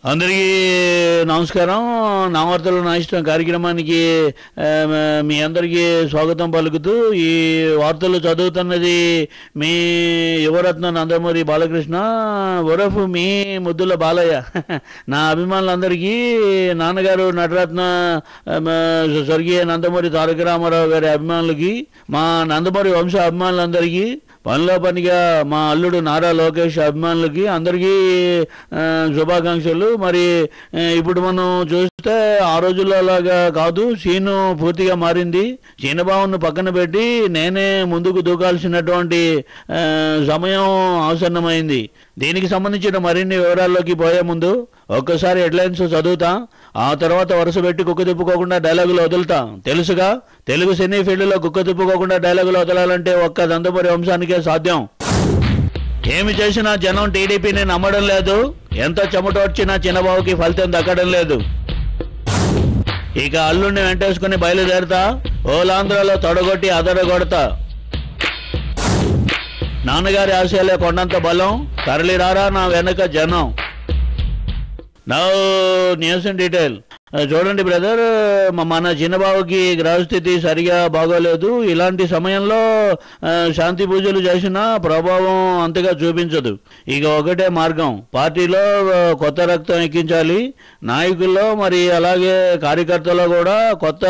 అందరికీ నమస్కారం. నా వార్తలు నా ఇష్టం కార్యక్రమానికి మీ అందరికీ స్వాగతం పలుకుతూ ఈ వార్తలు చదువుతున్నది మీ యువరత్న నందమూరి బాలకృష్ణ ఉరఫ్ మీ ముద్దుల బాలయ్య. నా అభిమానులందరికీ, నాన్నగారు నటరత్న స్వర్గీయ నందమూరి తారక రామారావు గారి అభిమానులకి, మా నందమూరి వంశ అభిమానులందరికీ, పనిలో పనిగా మా అల్లుడు నారా లోకేష్ అభిమానులకి అందరికీ శుభాకాంక్షలు. మరి ఇప్పుడు మనం చూస్తే ఆ రోజుల్లో అలాగా కాదు, సీను పూర్తిగా మారింది. చిన్నబాబును పక్కన పెట్టి నేనే ముందుకు దూకాల్సినటువంటి సమయం ఆసన్నమైంది. దీనికి సంబంధించిన మరిన్ని వివరాల్లోకి పోయే ముందు ఒక్కసారి హెడ్లైన్స్ చదువుతా, ఆ తర్వాత వరుస పెట్టి కుక్క తిప్పుకోకుండా డైలాగులు వదులుతాం. తెలుసుగా, తెలుగు సినీ ఫీల్డ్లో కుక్క తిప్పుకోకుండా డైలాగులు వదలాలంటే ఒక్క నందమూరి వంశానికే సాధ్యం. ఏమి చేసినా జనం టీడీపీని నమ్మడం లేదు, ఎంత చెమట వచ్చినా చిన్నబాబుకి ఫలితం దక్కడం లేదు. ఇక అల్లుడిని వెంటేసుకుని బయలుదేరుతా, ఓలాంధ్రలో తొడగొట్టి అదరగొడతా. నాన్నగారి ఆశయాలే కొండంత బలం, తరలిరారా నా వెనక జనం. Now news in detail. చూడండి బ్రదర్, మన చిన్నబాబుకి గ్రహస్థితి సరిగా బాగోలేదు. ఇలాంటి సమయంలో శాంతి పూజలు చేసినా ప్రభావం అంతగా చూపించదు. ఇక ఒకటే మార్గం, పార్టీలో కొత్త రక్తం ఎక్కించాలి. నాయకుల్లో మరి అలాగే కార్యకర్తల్లో కూడా కొత్త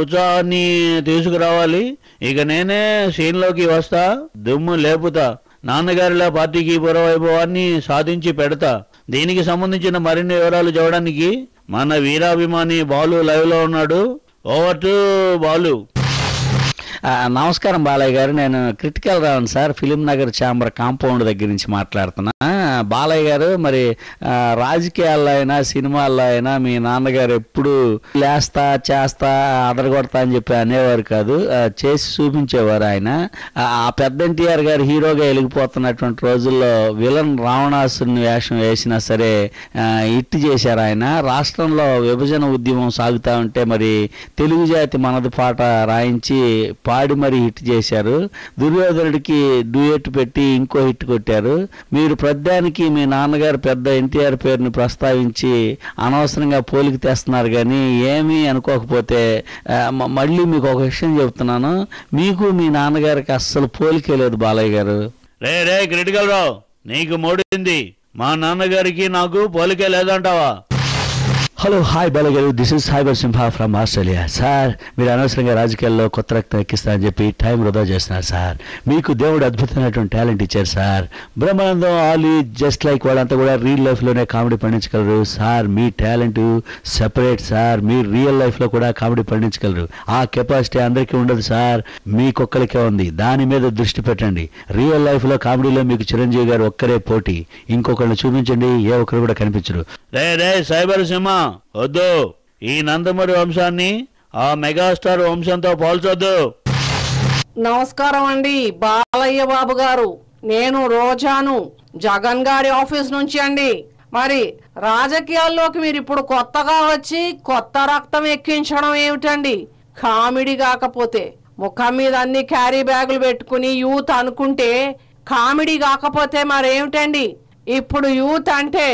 ఉత్సాహాన్ని తీసుకురావాలి. ఇక నేనే సీన్లోకి వస్తా, దుమ్ము లేపుతా, నాన్నగారిలా పార్టీకి పురవైభవాన్ని సాధించి పెడతా. దీనికి సంబంధించిన మరిన్ని వివరాలు చూడడానికి మన వీరాభిమాని బాలు లైవ్ లో ఉన్నాడు. Over to Balu. నమస్కారం బాలయ్య గారు, నేను critical Ravan sir, Film Nagar chamber compound దగ్గర నుంచి మాట్లాడుతున్నా. బాలయ్య గారు, మరి రాజకీయాల్లో అయినా సినిమాల్లో అయినా మీ నాన్నగారు ఎప్పుడు లేస్తా చేస్తా అదరగొడతా అని చెప్పి అనేవారు కాదు, చేసి చూపించేవారు. ఆయన ఆ పెద్ద ఎన్టీఆర్ గారు హీరోగా వెలిగిపోతున్నటువంటి రోజుల్లో విలన్ రావణాసుని వేషం వేసినా సరే హిట్ చేశారు ఆయన. రాష్ట్రంలో విభజన ఉద్యమం సాగుతూ ఉంటే మరి తెలుగు జాతి మనది పాట రాయించి పాడి మరి హిట్ చేశారు. దుర్యోధనుడికి డ్యూయెట్ పెట్టి ఇంకో హిట్ కొట్టారు. మీరు ప్రద్దానికి మీ నాన్నగారు పెద్ద ఎన్టీఆర్ పేరుని ప్రస్తావించి అనవసరంగా పోలిక తెస్తున్నారు. కానీ ఏమీ అనుకోకపోతే మళ్ళీ మీకు ఒక విషయం చెబుతున్నాను, మీకు మీ నాన్నగారికి అస్సలు పోలికే లేదు బాలయ్య గారు. రే క్రిటికల్ రావు, నీకు మూడింది. మా నాన్నగారికి నాకు పోలికే లేదంటావా? హలో, హాయ్ బాలయ్య గారు, దిస్ ఇస్ హైబర్ సింహా ఫ్రమ్ ఆస్ట్రేలియా. సార్, మీరు అనవసరంగా రాజకీయాల్లో కొత్త రక్తం ఎక్కిస్తారని చెప్పి టైం వృధా చేస్తున్నారు సార్. మీకు దేవుడు అద్భుతమైనటువంటి టాలెంట్ ఇచ్చారు sir. Brahmanandam, Ali, just like వాళ్ళంతా కూడా రియల్ లైఫ్లోనే కామెడీ పండించగలరు సార్. మీ టాలెంట్ సెపరేట్ సార్, మీరు రియల్ లైఫ్లో కూడా కామెడీ పండించగలరు. ఆ కెపాసిటీ అందరికీ ఉండదు సార్, మీకొక్కరికే ఉంది. దాని మీద దృష్టి పెట్టండి. రియల్ లైఫ్లో కామెడీలో మీకు చిరంజీవి గారు ఒక్కరే పోటీ, ఇంకొకరిని చూపించండి, ఏ ఒక్కరు కూడా కనిపించరు. రే సైబర్ సింహ వద్దు, ఈ నందమూరి వంశాన్ని ఆ మెగాస్టార్ వంశంతో పోల్చొద్దు. నమస్కారం అండి బాలయ్య బాబు గారు, నేను రోజాను, జగన్ గారి ఆఫీస్ నుంచి అండి. మరి రాజకీయాల్లోకి మీరు ఇప్పుడు కొత్తగా వచ్చి కొత్త రక్తం ఎక్కించడం ఏమిటండి? కామెడీ కాకపోతే ముఖం మీద అన్ని క్యారీ బ్యాగులు పెట్టుకుని యూత్ అనుకుంటే కామెడీ కాకపోతే మరేమిటండి? ఇప్పుడు యూత్ అంటే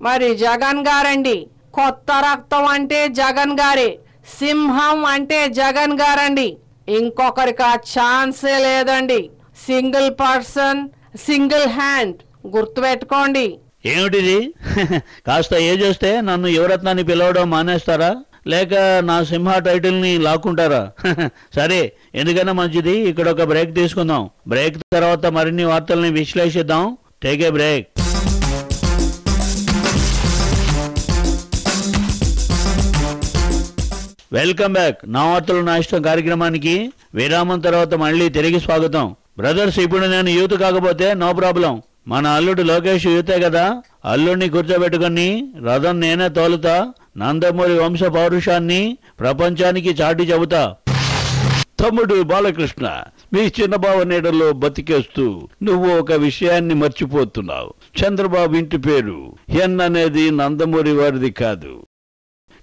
మరి జగన్ గారండి, కొత్త రక్తం అంటే జగన్ గారే, సింహం అంటే జగన్ గారండి. ఇంకొకరికి ఆ ఛాన్సే లేదండి. సింగిల్ పర్సన్, సింగిల్ హ్యాండ్, గుర్తుపెట్టుకోండి. ఏమిటిది? కాస్త ఏజ్ వస్తే నన్ను యువరత్నాన్ని పిలవడం మానేస్తారా, లేక నా సింహ టైటిల్ని లాక్కుంటారా? సరే, ఎందుకన్నా మంచిది, ఇక్కడ ఒక బ్రేక్ తీసుకుందాం. బ్రేక్ తర్వాత మరిన్ని వార్తల్ని విశ్లేషిద్దాం. Take a break. Welcome back. నా వార్తలు నా ఇష్టం కార్యక్రమానికి విరామం తర్వాత మళ్ళీ తిరిగి స్వాగతం. బ్రదర్స్, ఇప్పుడు నేను యూత్ కాకపోతే నో ప్రాబ్లం. మన అల్లుడు లోకేష్ యూతే కదా, అల్లుడిని కూర్చోబెట్టుకుని రథం నేనే తోలుతా, నందమూరి వంశ పౌరుషాన్ని ప్రపంచానికి చాటి చెబుతా. తమ్ముడు బాలకృష్ణ, మీ చిన్నబాబు నీడలో బతికేస్తూ నువ్వు ఒక విషయాన్ని మర్చిపోతున్నావు. చంద్రబాబు ఇంటి పేరు ఎన్ అనేది నందమూరి వారిది కాదు.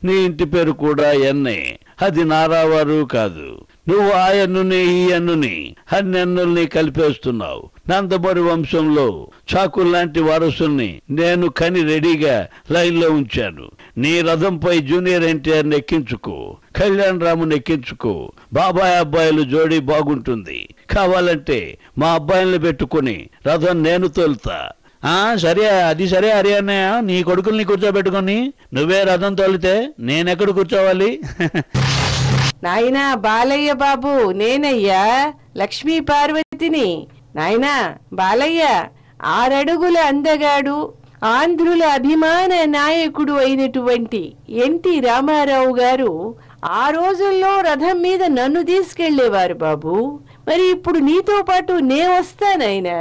నీ ఇంటి పేరు కూడా ఎన్నే, అది నారావారు కాదు. నువ్వు ఆ ఎన్నుని ఈ ఎన్నుని అన్ని ఎన్నుల్ని కలిపేస్తున్నావు. నందమూరి వంశంలో చాకుల్లాంటి వారసుల్ని నేను కని రెడీగా లైన్లో ఉంచాను. నీ రథంపై జూనియర్ ఎన్టీఆర్ని ఎక్కించుకో, కళ్యాణ్ రాముని ఎక్కించుకో. బాబాయ్ అబ్బాయిలు జోడీ బాగుంటుంది. కావాలంటే మా అబ్బాయిల్ని పెట్టుకుని రథం నేను తోలుతా. సరే, అది సరే హరియన్నయ్య, నీ కొడుకుల్ని కూర్చోబెట్టుకుని నువ్వే రథం తోలితే నేనెక్కడ కూర్చోవాలి? నాయనా బాలయ్య బాబు, నేనయ్యా లక్ష్మీ పార్వతిని. నాయనా బాలయ్య, 6 అడుగుల అందగాడు, ఆంధ్రుల అభిమాన నాయకుడు అయినటువంటి ఎన్టీ రామారావు గారు ఆ రోజుల్లో రథం మీద నన్ను తీసుకెళ్లేవారు బాబు. మరి ఇప్పుడు నీతో పాటు నే వస్తానైనా.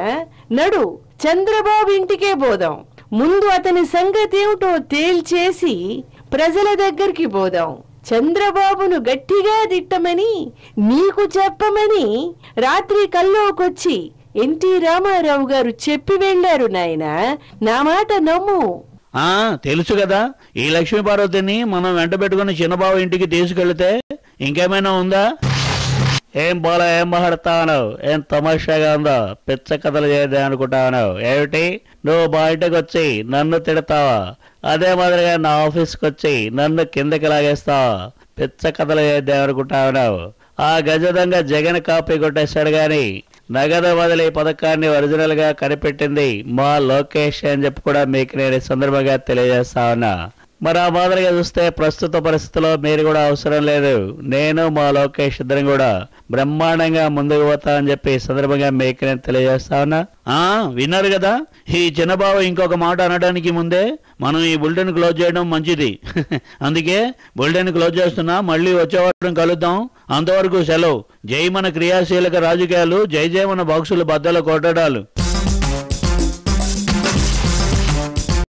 నడు, చంద్రబాబు ఇంటికే పోదాం. ముందు అతని సంగతి ఏమిటో తేల్చేసి ప్రజల దగ్గరికి పోదాం. చంద్రబాబును గట్టిగా తిట్టమని, నీకు చెప్పమని రాత్రి కల్లోకొచ్చి ఎన్టీ రామారావు గారు చెప్పి వెళ్లారు. నాయనా, నా మాట నమ్ము. తెలుసు కదా, ఈ లక్ష్మీ పార్వతిని మనం వెంట పెట్టుకుని చిన్నబాబు ఇంటికి తీసుకెళ్తే ఇంకేమైనా ఉందా? ఏం బాలా, ఏం మాట్లాడతావు? ఏం తమాషాగా ఉందో? పిచ్చ కథలు చేద్దాం అనుకుంటావు ఏమిటి? నువ్వు బయటకు వచ్చి నన్ను తిడతావా? అదే మాదిరిగా నా ఆఫీస్కి వచ్చి నన్ను కిందకి లాగేస్తావా? పిచ్చ కథలు చేద్దాం అనుకుంటావు? ఆ గజదంగా జగన్ కాపీ కొట్టేశాడు గాని నగదు బదిలీ పథకాన్ని ఒరిజినల్ గా కనిపెట్టింది మా లోకేష్ అని చెప్పి కూడా మీకు నేను ఈ సందర్భంగా తెలియజేస్తా ఉన్నా. మరి ఆ మాదిరిగా చూస్తే ప్రస్తుత పరిస్థితిలో మీరు కూడా అవసరం లేదు. నేను మా లోకేష్ ఇద్దరం కూడా బ్రహ్మాండంగా ముందుకు పోతా అని చెప్పి ఈ సందర్భంగా మీకు నేను తెలియజేస్తా ఉన్నా. విన్నారు కదా, ఈ చిన్నబాబు ఇంకొక మాట అనడానికి ముందే మనం ఈ బులెటిన్ క్లోజ్ చేయడం మంచిది. అందుకే బులెటిన్ క్లోజ్ చేస్తున్నా. మళ్ళీ వచ్చేవారం కలుద్దాం. అంతవరకు సెలవు. జై మన క్రియాశీలక రాజకీయాలు, జై జై మన బాక్సులు బద్దలు కొట్టడాలు.